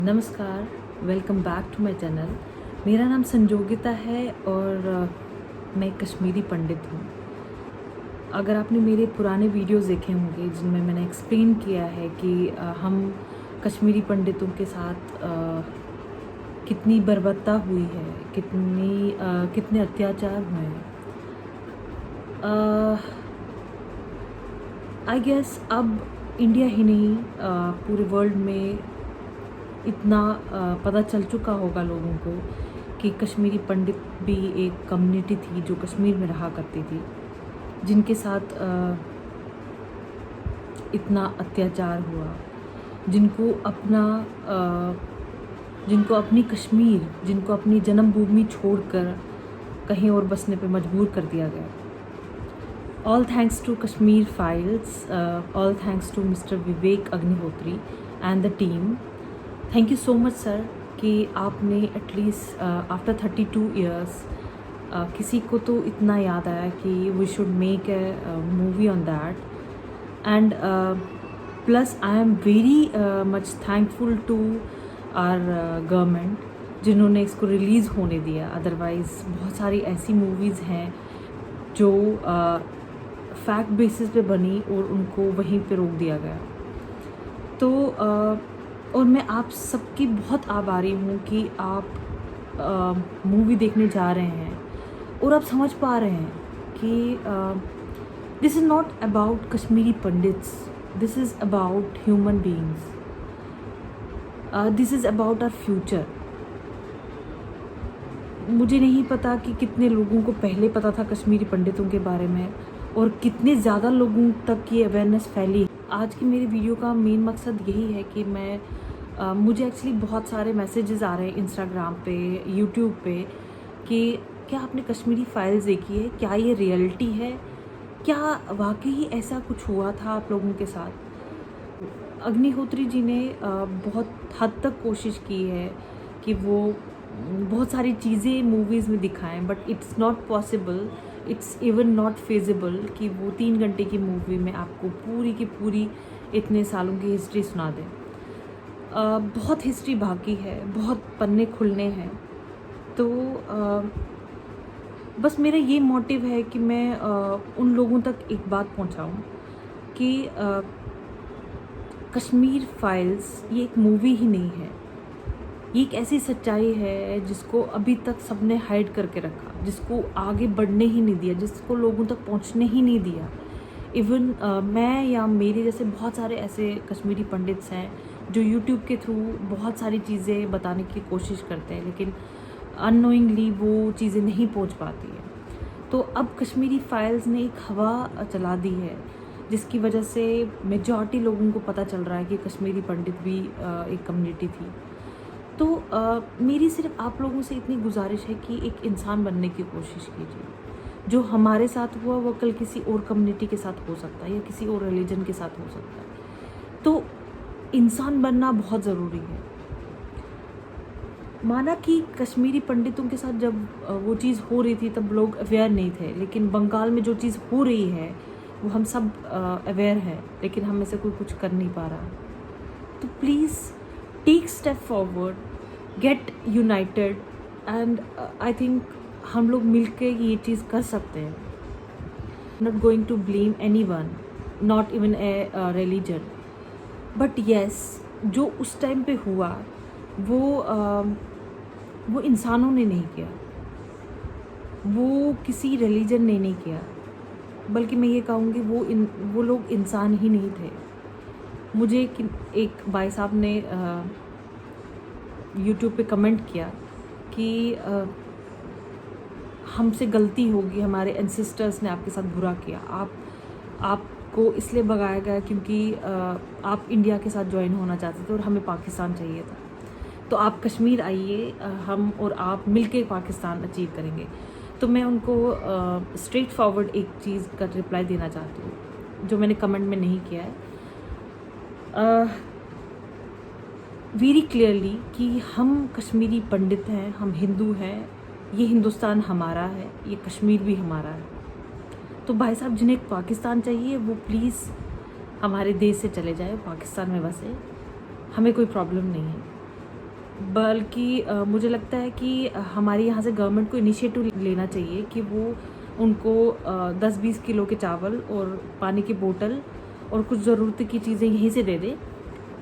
नमस्कार, welcome back to my channel. मेरा नाम संजोगिता है और मैं कश्मीरी पंडित हूँ। अगर आपने मेरे पुराने वीडियोस देखे होंगे जिनमें मैंने एक्सप्लेन किया है कि हम कश्मीरी पंडितों के साथ कितनी बर्बरता हुई है, कितने अत्याचार हुए हैं। आई गेस अब इंडिया ही नहीं पूरे वर्ल्ड में इतना पता चल चुका होगा लोगों को कि कश्मीरी पंडित भी एक कम्युनिटी थी जो कश्मीर में रहा करती थी, जिनके साथ इतना अत्याचार हुआ, जिनको अपनी कश्मीर, जिनको अपनी जन्मभूमि छोड़कर कहीं और बसने पे मजबूर कर दिया गया। All thanks to Kashmir Files, all thanks to mister Vivek Agnihotri and the team. Thank you so much sir कि आपने एटलीस्ट आफ्टर 32 ईयर्स किसी को तो इतना याद आया कि we should make a movie on that. And plus I am very much thankful to our government जिन्होंने इसको रिलीज़ होने दिया। अदरवाइज़ बहुत सारी ऐसी मूवीज़ हैं जो फैक्ट बेसिस पे बनी और उनको वहीं पे रोक दिया गया। तो और मैं आप सबकी बहुत आभारी हूँ कि आप मूवी देखने जा रहे हैं और आप समझ पा रहे हैं कि this is not about Kashmiri pandits, this is about human beings, this is about our future. मुझे नहीं पता कि कितने लोगों को पहले पता था कश्मीरी पंडितों के बारे में और कितने ज़्यादा लोगों तक ये अवेयरनेस फैली। आज की मेरी वीडियो का मेन मकसद यही है कि मुझे एक्चुअली बहुत सारे मैसेजेस आ रहे हैं इंस्टाग्राम पे, यूट्यूब पे कि क्या आपने कश्मीरी फाइल्स देखी है, क्या ये रियलिटी है, क्या वाकई ऐसा कुछ हुआ था आप लोगों के साथ। अग्निहोत्री जी ने बहुत हद तक कोशिश की है कि वो बहुत सारी चीज़ें मूवीज़ में दिखाएं, but it's not possible, it's even not feasible कि वो 3 घंटे की मूवी में आपको पूरी की पूरी इतने सालों की हिस्ट्री सुना दें। बहुत हिस्ट्री बाकी है, बहुत पन्ने खुलने हैं। तो बस मेरा ये मोटिव है कि मैं उन लोगों तक एक बात पहुंचाऊं कि कश्मीर फाइल्स ये एक मूवी ही नहीं है, ये एक ऐसी सच्चाई है जिसको अभी तक सबने हाइड करके रखा, जिसको आगे बढ़ने ही नहीं दिया, जिसको लोगों तक पहुंचने ही नहीं दिया। इवन मैं या मेरे जैसे बहुत सारे ऐसे कश्मीरी पंडित्स हैं जो यूट्यूब के थ्रू बहुत सारी चीज़ें बताने की कोशिश करते हैं, लेकिन अननोइंगली वो चीज़ें नहीं पहुंच पाती हैं। तो अब कश्मीरी फाइल्स ने एक हवा चला दी है जिसकी वजह से मेजॉरिटी लोगों को पता चल रहा है कि कश्मीरी पंडित भी एक कम्युनिटी थी। तो मेरी सिर्फ आप लोगों से इतनी गुजारिश है कि एक इंसान बनने की कोशिश कीजिए। जो हमारे साथ हुआ वो कल किसी और कम्युनिटी के साथ हो सकता है या किसी और रिलीजन के साथ हो सकता है। तो इंसान बनना बहुत ज़रूरी है। माना कि कश्मीरी पंडितों के साथ जब वो चीज़ हो रही थी तब लोग अवेयर नहीं थे, लेकिन बंगाल में जो चीज़ हो रही है वो हम सब अवेयर हैं, लेकिन हम में से कोई कुछ कर नहीं पा रहा। तो please take step forward, get united and I think हम लोग मिलकर ये चीज़ कर सकते हैं। Not going to blame anyone, not even a religion, but yes जो उस टाइम पे हुआ वो इंसानों ने नहीं किया, वो किसी रिलीजन ने नहीं किया, बल्कि मैं ये कहूँगी वो लोग इंसान ही नहीं थे। मुझे एक भाई साहब ने यूट्यूब पे कमेंट किया कि हमसे गलती होगी, हमारे एंसेस्टर्स ने आपके साथ बुरा किया, आपको इसलिए भगाया गया क्योंकि आप इंडिया के साथ ज्वाइन होना चाहते थे और हमें पाकिस्तान चाहिए था, तो आप कश्मीर आइए, हम और आप मिलके पाकिस्तान अचीव करेंगे। तो मैं उनको स्ट्रेट फॉरवर्ड एक चीज़ का रिप्लाई देना चाहती हूँ जो मैंने कमेंट में नहीं किया है, वेरी क्लियरली कि हम कश्मीरी पंडित हैं, हम हिंदू हैं, ये हिंदुस्तान हमारा है, ये कश्मीर भी हमारा है। तो भाई साहब जिन्हें पाकिस्तान चाहिए वो प्लीज़ हमारे देश से चले जाए, पाकिस्तान में बसे, हमें कोई प्रॉब्लम नहीं है। बल्कि मुझे लगता है कि हमारे यहाँ से गवर्नमेंट को इनिशिएटिव लेना चाहिए कि वो उनको 10-20 किलो के चावल और पानी की बोतल और कुछ ज़रूरत की चीज़ें यहीं से दे दें,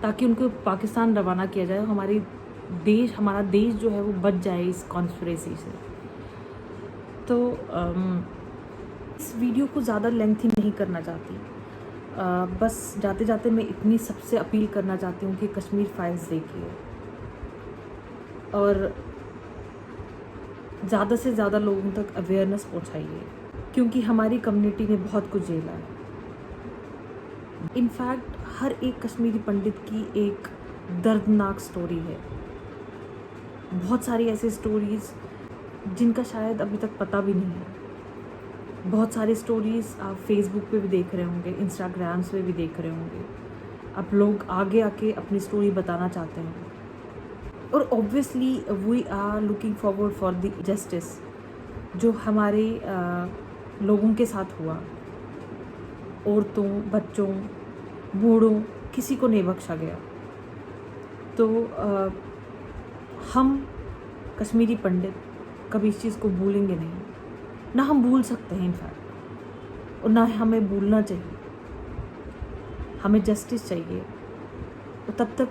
ताकि उनको पाकिस्तान रवाना किया जाए। हमारा देश जो है वो बच जाए इस कॉन्स्पिरेसी से। तो इस वीडियो को ज़्यादा लेंथी नहीं करना चाहती, बस जाते जाते मैं इतनी सबसे अपील करना चाहती हूँ कि कश्मीर फाइल्स देखिए और ज़्यादा से ज़्यादा लोगों तक अवेयरनेस पहुँचाइए, क्योंकि हमारी कम्युनिटी ने बहुत कुछ झेला है। इनफैक्ट हर एक कश्मीरी पंडित की एक दर्दनाक स्टोरी है। बहुत सारी ऐसी स्टोरीज़ जिनका शायद अभी तक पता भी नहीं है। बहुत सारी स्टोरीज़ आप फेसबुक पे भी देख रहे होंगे, इंस्टाग्राम्स पे भी देख रहे होंगे। आप लोग आगे आके अपनी स्टोरी बताना चाहते हैं और obviously we are looking forward for the justice जो हमारे लोगों के साथ हुआ। औरतों, बच्चों, बूढ़ों, किसी को नहीं बख्शा गया। तो हम कश्मीरी पंडित कभी इस चीज़ को भूलेंगे नहीं, ना हम भूल सकते हैं इनफैक्ट, और ना हमें भूलना चाहिए। हमें जस्टिस चाहिए और तब तक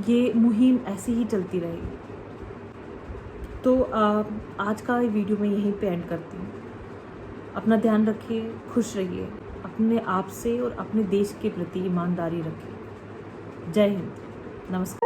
ये मुहिम ऐसी ही चलती रहेगी। तो आज का वीडियो मैं यहीं पे एंड करती हूँ। अपना ध्यान रखिए, खुश रहिए, अपने आप से और अपने देश के प्रति ईमानदारी रखिए। जय हिंद, नमस्कार।